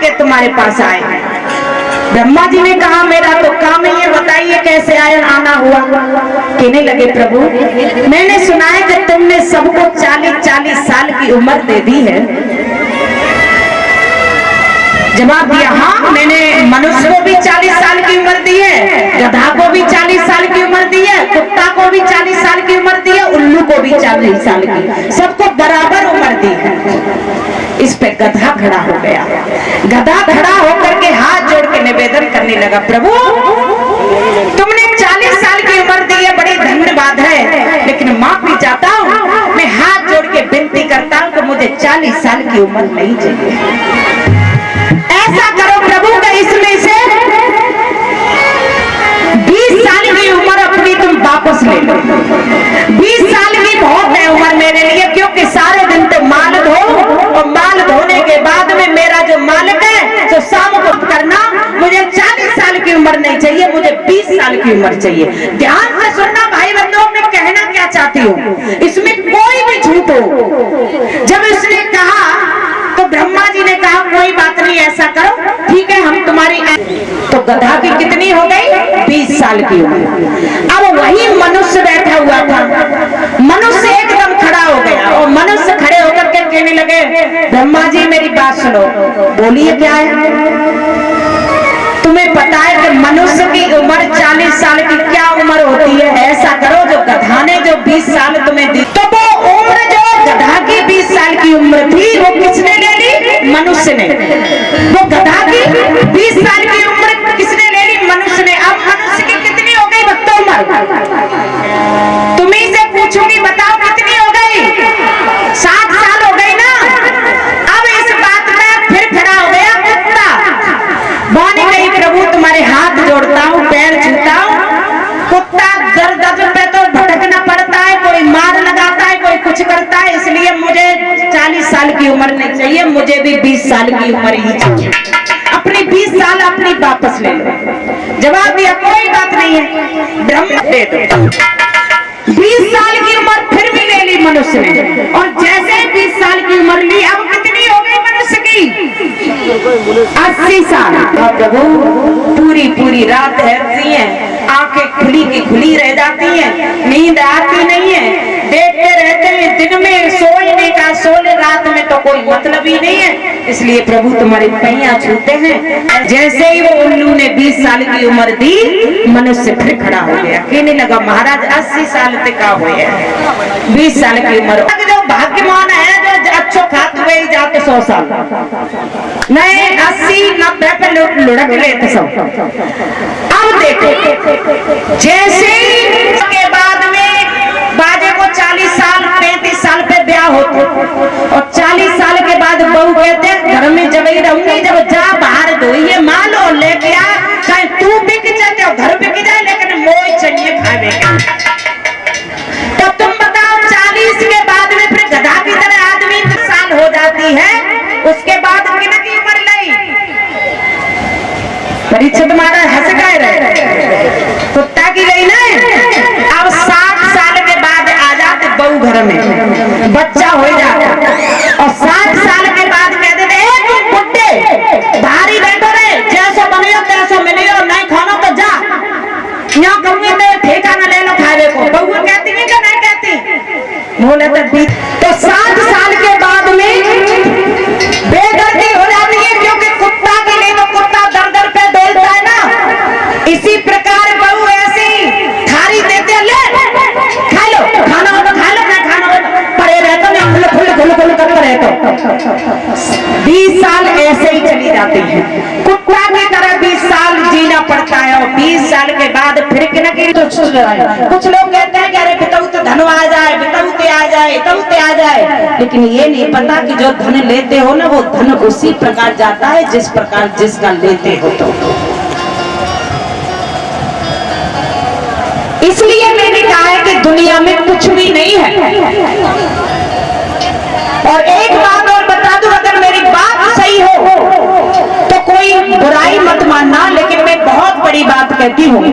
लेके तुम्हारे पास आए हैं। ब्रह्मा जी ने कहा मेरा तो काम ही है, बताइए कैसे आना हुआ। कहने लगे प्रभु मैंने सुना है कि तुमने सबको 40-40 साल की उम्र दे दी है। जवाब दिया हाँ, मैंने मनुष्य को भी 40 साल की उम्र दी है, गधा को भी 40 साल की उम्र दी है, कुत्ता को भी 40 साल की उम्र दी है, उल्लू को भी 40 साल की, सबको बराबर उम्र दी है। इस पे गधा खड़ा हो गया। गधा खड़ा होकर के हाथ जोड़ के निवेदन करने लगा, प्रभु तुमने 40 साल की उम्र दी है, बड़ी धन्यवाद है, लेकिन माफी चाहता हूँ, मैं हाथ जोड़ के विनती करता हूँ कि मुझे 40 साल की उम्र नहीं चाहिए। ऐसा करो प्रभु का इसमें से 20 साल की उम्र अपनी तुम वापस ले लो। 20 साल की बहुत है उम्र मेरे लिए, क्योंकि सारे दिन तो माल धो और माल धोने के बाद में मेरा जो मालिक है तो शाम को करना, मुझे 40 साल की उम्र नहीं चाहिए, मुझे 20 साल की उम्र चाहिए। ध्यान से सुनना भाई बंधुओं, मैं कहना क्या चाहती हूँ, इसमें कोई भी झूठ हो। जब इसने कहा तो ब्रह्मा जी ने कहा कोई बात नहीं, ऐसा करो ठीक है हम तुम्हारी। तो गधा की कितनी हो गई? 20 साल की उम्र। अब वही मनुष्य बैठा हुआ था, मनुष्य एकदम खड़ा हो गया और मनुष्य खड़े होकर के कहने लगे ब्रह्मा जी मेरी बात सुनो। बोलिए क्या है? तुम्हें पता है कि मनुष्य की उम्र 40 साल की क्या उम्र होती है? ऐसा करो जो गधा ने जो 20 साल तुम्हें दी, तो वो उम्र जो गधा की 20 साल की उम्र थी वो किसने ले ली? मनुष्य ने। वो गधा की 20 साल की उम्र किसने ले ली? मनुष्य ने। अब मनुष्य की कितनी हो गई भक्तों उम्र? तुम्हीं से पूछूंगी, बताओ कितनी हो गई? 60 साल हो गई ना। अब इस बात में फिर खड़ा हो गया कुत्ता। बोली नहीं प्रभु तुम्हारे हाथ जोड़ता हूँ, पैर छूता हूँ। कुत्ता दर पे तो भटकना पड़ता है, कोई मार लगाता है, कोई कुछ करता है, इसलिए मुझे 40 साल की उम्र नहीं चाहिए, मुझे भी 20 साल की उम्र ही चाहिए। अपनी 20 साल अपनी वापस ले लो। जवाब दिया कोई बात नहीं है, ब्रह्म दे दो। 20 साल की उम्र फिर भी ले ली मनुष्य ने, और जैसे 20 साल की उम्र ली, अब कितनी हो गई मनुष्य की? 80 साल। प्रभु पूरी रात रहती है, आंखें खुली की खुली रह जाती हैं, नींद आती नहीं है, देखते रहते हैं, दिन में सोने का सोने, रात में तो कोई मतलब ही नहीं है। इसलिए प्रभु तुम्हारे पैया छूते हैं। जैसे ही वो उल्लू ने 20 साल की उम्र दी, मनुष्य फिर खड़ा हो गया, कहने लगा महाराज 80 साल तक का हुए, 20 साल की उम्र। जो भाग्यवान है जो अच्छो खाते हुए ही जाते 100 साल नहीं, 80-90 पे लुढ़क लेते सब। अब देखो जैसे के बाद में बाजे को 40 साल 35 साल पे ब्याह होते, और 40 साल के बाद बहू कहते घर में जब ही रहूंगी, जब जा बाहर धोइए माल और लेके आ, चाहे तू बिक जाते हो घर बिक जाए, लेकिन मोई चाहिए खावे का। तब तुम बताओ 40 के बाद में फिर गधा की तरह आदमी साल हो जाती है, उसके बाद की उम्र लाई परीक्षा तुम्हारा हंस गए रहे कुत्ता की गई ना। अब 60 साल के बाद आ जाते बहू घर में, बच्चा हो जाता, और 60 साल के बाद कह देते तुम बुड्ढे भारी बैठो रहे, जैसो बनियो तैसो मिलियो, नहीं खानो तो जा, यहाँ कहूंगे तो ठेका न ले लो खावे को। बहू कहती है कि नहीं कहती? बोले तो 60 साल के बाद में बेदर्दी हो जाती है, क्योंकि कुत्ता के लिए तो कुत्ता दर पे डोलता है ना। इसी प्रकार बहू ऐसी थारी देते ले खा लो, खाना हो तो खा लो, ना खाना हो तो पड़े रहते नहीं, खुल करते रहते। 20 साल ऐसे ही चली जाती है, कुत्ता की तरह 20 साल जीना पड़ता है, और 20 साल के बाद फिर कुछ लोग कहते हैं कि अरे बिताऊ तो धन आ जाए, बिताऊते आ जाए, तऊते आ जाए, लेकिन ये नहीं पता कि जो धन लेते हो ना, वो धन उसी प्रकार जाता है जिस प्रकार जिसका लेते हो। तो इसलिए मैंने कहा है कि दुनिया में कुछ भी नहीं है। और एक बात और बता दूं, अगर मेरी बात सही हो तो कोई बुराई मत मानना, लेकिन मैं बहुत बड़ी बात कहती हूँ।